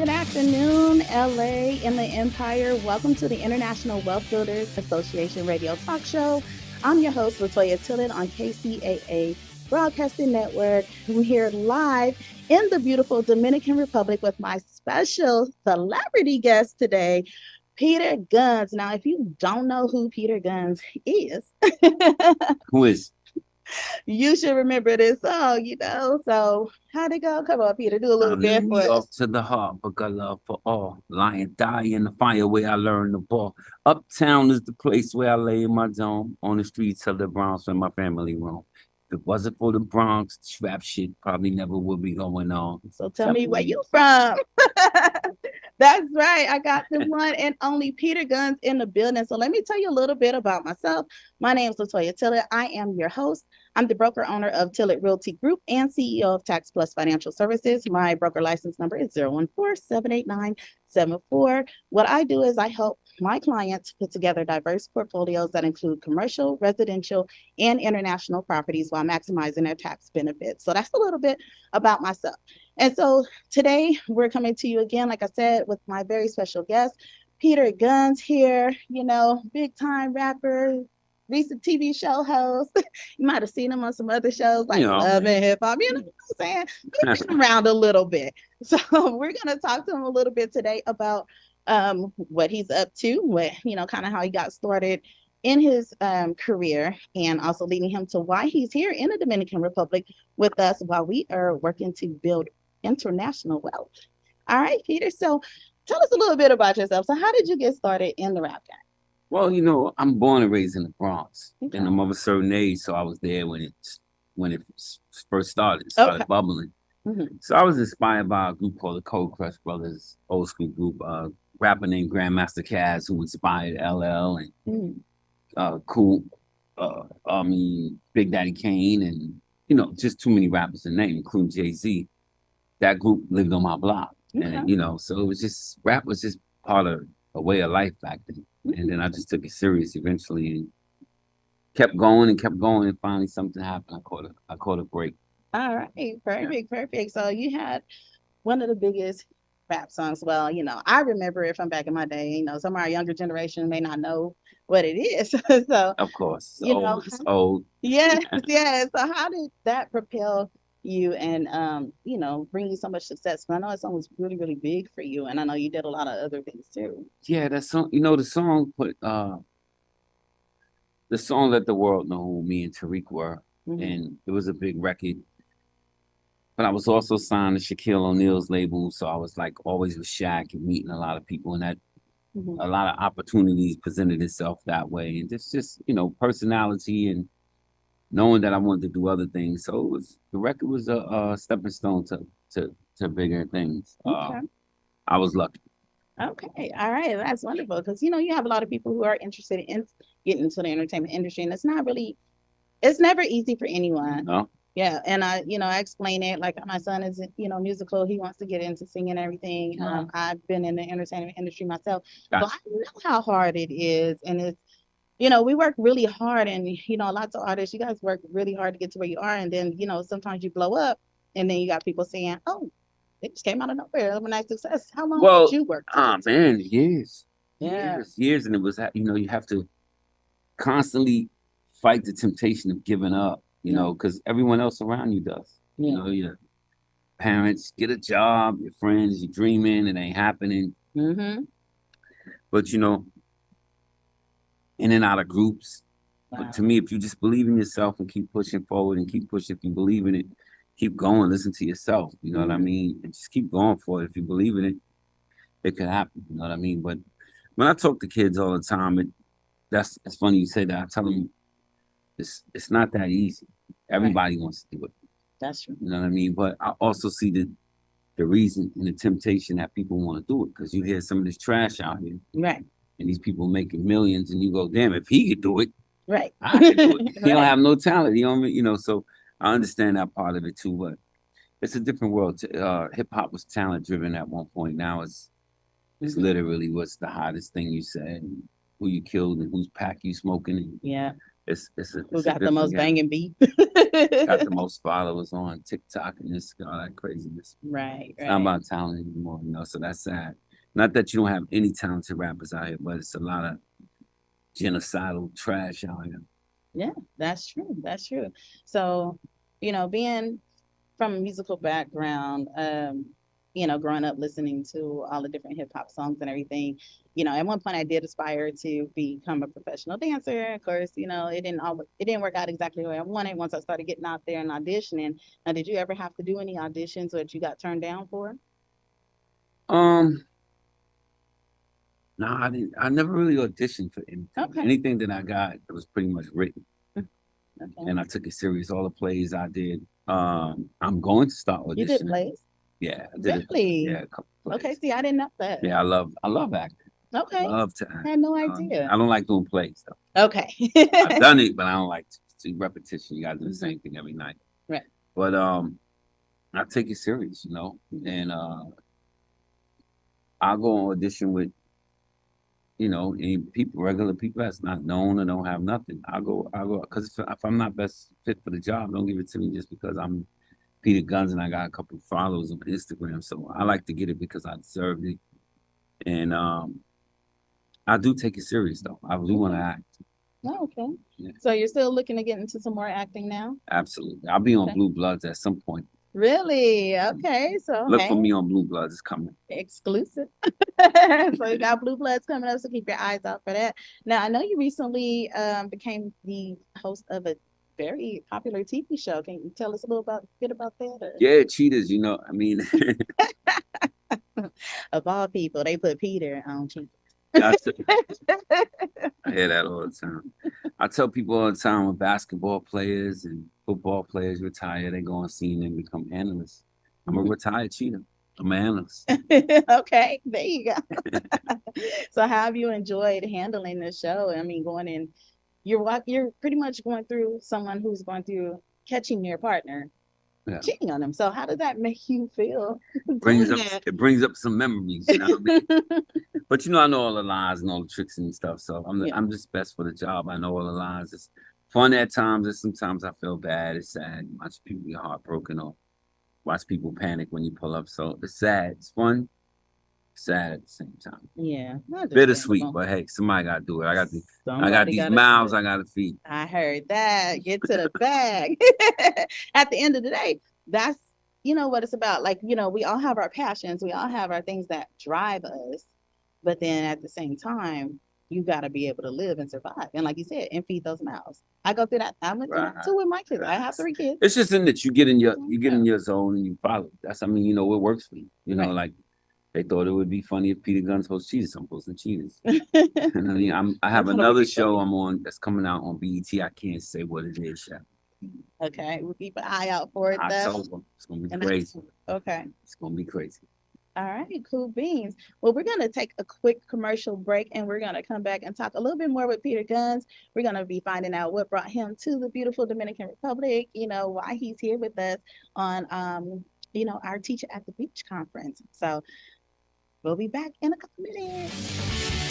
Good afternoon, LA and the Empire. Welcome to the International Wealth Builders Association radio talk show. I'm your host, LaToyaTillett on KCAA Broadcasting Network. I'm here live in the beautiful Dominican Republic with my special celebrity guest today, Peter Gunz. Now, if you don't know who Peter Gunz is, Who is? you should remember this song. So how'd it go? Come on, Peter, do a little bit Lead for me us. off to the heart, but got love for all. Lion die in the fire where I learned the ball. Uptown is the place where I lay in my dome. On the streets of the Bronx where my family roam. If it wasn't for the Bronx, trap shit probably never would be going on. So tell me where you from. That's right. I got the one and only Peter Gunz in the building. So let me tell you a little bit about myself. My name is LaToyaTillett. I am your host. I'm the broker owner of Tillett Realty Group and CEO of Tax Plus Financial Services. My broker license number is 014-789-74. What I do is I help my clients put together diverse portfolios that include commercial, residential, and international properties while maximizing their tax benefits. So that's a little bit about myself. And so today we're coming to you again, like I said, with my very special guest, Peter Gunz here, big time rapper, recent TV show host. You might have seen him on some other shows like Love and Hip Hop, you know what I'm saying? We've been around a little bit. So we're going to talk to him a little bit today about what he's up to, kind of how he got started in his career, and also leading him to why he's here in the Dominican Republic with us while we are working to build international wealth. All right, Peter. So tell us a little bit about yourself. So how did you get started in the rap game? Well, I'm born and raised in the Bronx, and I'm of a certain age, so I was there when it first started bubbling. Mm-hmm. So I was inspired by a group called the Cold Crush Brothers, old school group, rapper named Grandmaster Caz, who inspired LL and Cool, Big Daddy Kane, and just too many rappers to name, including Jay-Z. That group lived on my block, and so it was just rap was just part of a way of life back then. And then I just took it serious eventually and kept going and finally something happened. I caught a break. All right, perfect. So you had one of the biggest rap songs. Well, I remember it from back in my day. Some of our younger generation may not know what it is. So of course, it's old. Yes. So how did that propel you and bring you so much success? But I know that song was really, really big for you, and I know you did a lot of other things too. Yeah, that song. The song let the world know who me and Tariq were, and it was a big record. But I was also signed to Shaquille O'Neal's label, so I was like always with Shaq and meeting a lot of people, and that a lot of opportunities presented itself that way, and just personality and knowing that I wanted to do other things. So the record was a stepping stone to bigger things. Okay. I was lucky. Okay, all right, that's wonderful because you have a lot of people who are interested in getting into the entertainment industry, and it's never easy for anyone. No. Yeah, and I explain it like my son is, musical. He wants to get into singing and everything. I've been in the entertainment industry myself, so I know how hard it is, and it's, we work really hard, and lots of artists, you guys work really hard to get to where you are, and then sometimes you blow up, and then you got people saying, "Oh, it just came out of nowhere, overnight success." How long did you work? Man, years, Yeah, years, and it was you have to constantly fight the temptation of giving up. Because everyone else around you does. Your parents get a job, your friends, you're dreaming, it ain't happening. But in and out of groups. Wow. But to me, if you just believe in yourself and keep pushing forward and keep pushing, if you believe in it, keep going, listen to yourself. You know what I mean? And just keep going for it. If you believe in it, it could happen. You know what I mean? But when I talk to kids all the time, it's funny you say that. I tell them it's not that easy. Everybody wants to do it. That's true. You know what I mean? But I also see the reason and the temptation that people want to do it, because you hear some of this trash out here. Right. And these people making millions, and you go, damn, if he could do it, right, I could do it. He don't have no talent. So I understand that part of it too, but it's a different world. Hip hop was talent driven at one point. Now it's literally what's the hottest thing you said, who you killed, and whose pack you smoking. Yeah. Who got the most banging beat? Got the most followers on TikTok and this all that craziness. Right. It's not about talent anymore, you know. So that's sad. Not that you don't have any talented rappers out here, but it's a lot of genocidal trash out here. Yeah, that's true. That's true. So, you know, being from a musical background, you know, growing up listening to all the different hip hop songs and everything, you know, at one point I did aspire to become a professional dancer. Of course, you know, it didn't work out exactly the way I wanted once I started getting out there and auditioning. Now, did you ever have to do any auditions that you got turned down for? No, I didn't. I never really auditioned for anything. Okay. Anything that I got, it was pretty much written. Okay. And I took it serious. All the plays I did. I'm going to start auditioning. You did plays? Yeah, I did. Really? Yeah, a couple plays. Okay, see, I didn't know that. Yeah, I love acting. Okay. Love to act. I had no idea. I don't like doing plays though. Okay. I've done it, but I don't like to see repetition. You gotta do the same thing every night. Right. But I take it serious, you know, and I'll go on audition with, you know, any people, regular people that's not known or don't have nothing. I'll go, because if I'm not best fit for the job, don't give it to me just because I'm Peter Gunz and I got a couple of followers on Instagram. So I like to get it because I deserved it. And I do take it serious though. I do want to act. Oh, okay. Yeah. So you're still looking to get into some more acting now? Absolutely. I'll be on Blue Bloods at some point. Really? Okay. So look for me on Blue Bloods. It's coming. Exclusive. So you got Blue Bloods coming up, so keep your eyes out for that. Now I know you recently became the host of a very popular TV show. Can you tell us a little bit about that? Or? Yeah, Cheetahs, you know, I mean of all people, they put Peter on Cheetahs. I hear that all the time. I tell people all the time when basketball players and football players retire, they go on scene and become analysts. I'm a retired cheetah. I'm an analyst. Okay, there you go. So how have you enjoyed handling the show? I mean, going in, you're pretty much going through someone who's going through catching their partner cheating on them. So how does that make you feel? It brings up some memories, you know what I mean? But you know, I know all the lies and all the tricks and stuff. So I'm just best for the job. I know all the lies. It's fun at times, and sometimes I feel bad. It's sad. Watch people get heartbroken or watch people panic when you pull up. So it's sad. It's fun. Sad at the same time. Yeah. Bittersweet, but hey, somebody gotta do it. I got these mouths I gotta feed. I heard that. Get to the bag. At the end of the day, that's you know what it's about. Like, you know, we all have our passions, we all have our things that drive us, but then at the same time, you gotta be able to live and survive. And like you said, and feed those mouths. I go through that. I went through that too with my kids. I have 3 kids. It's just in that you get in your zone and you follow. That's you know what works for you. You know, like they thought it would be funny if Peter Gunz hosts Cheetahs. I'm posting Cheetahs. And I mean, I have another show I'm on that's coming out on BET. I can't say what it is yet. Okay, we'll keep an eye out for it. October. It's gonna be crazy. Okay. It's gonna be crazy. All right, cool beans. Well, we're going to take a quick commercial break and we're going to come back and talk a little bit more with Peter Gunz. We're going to be finding out what brought him to the beautiful Dominican Republic, you know, why he's here with us on, you know, our Teacher at the Beach conference. So we'll be back in a couple minutes.